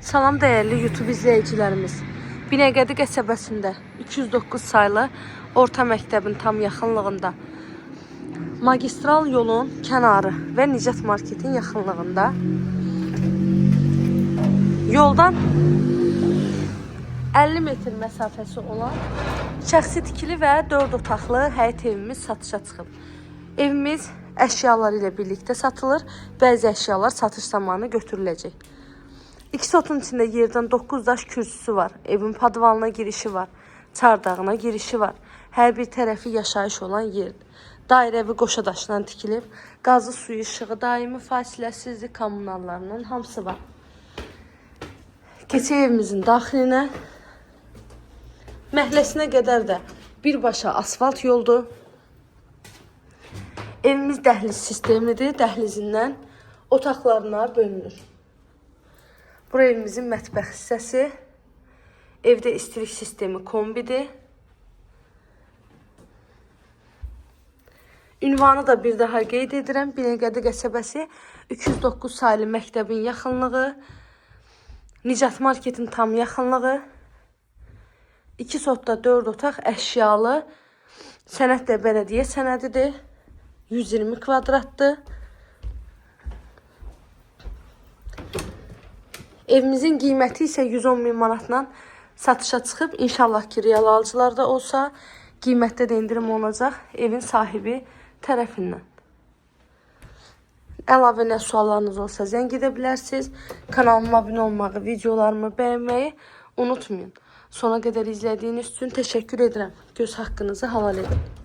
Salam dəyərli YouTube izləyicilərimiz. Binəqədi qəsəbəsində 209 saylı orta məktəbin tam yaxınlığında, magistral yolun kənarı və Nicat marketin yaxınlığında, yoldan 50 metr məsafəsi olan şəxsi tikili və 4 otaqlı həyət evimiz satışa çıxıb. Evimiz əşyaları ilə birlikdə satılır, bəzi əşyalar satış zamanı götürüləcək. 2 sotun içində yerdən 9 daş kürsüsü var. Evin padvalına girişi var. Çardağına girişi var. Hər bir tərəfi yaşayış olan yerdir. Dairəvi qoşa daşdan tikilib. Qazı, suyu, işığı, daimi fasiləsizlik kommunallarının hamısı var. Keçək evimizin daxilinə. Məhləsinə qədər də birbaşa asfalt yoldur. Evimiz dəhliz sistemlidir. Dəhlizindən otaqlarına bölünür. Bura evimizin mətbəx hissəsi. Evdə istilik sistemi kombidir. Ünvanı da bir daha qeyd edirəm. Binəqədi qəsəbəsi 209 saylı məktəbin yaxınlığı, Nicat marketin tam yaxınlığı, 2 sotda 4 otaq əşyalı, sənəd də bələdiyyə sənədidir. 120 kvadratdır. Evimizin qiyməti isə 110 min manatla satışa çıxıb. İnşallah ki, real alıcılarda olsa, qiymətdə də indirim olacaq evin sahibi tərəfindən. Əlavə nə suallarınız olsa zəng edə bilərsiniz. Kanalıma abunə olmağı, videolarımı bəyənməyi unutmayın. Sona qədər izlədiyiniz üçün təşəkkür edirəm. Göz haqqınızı halal edin.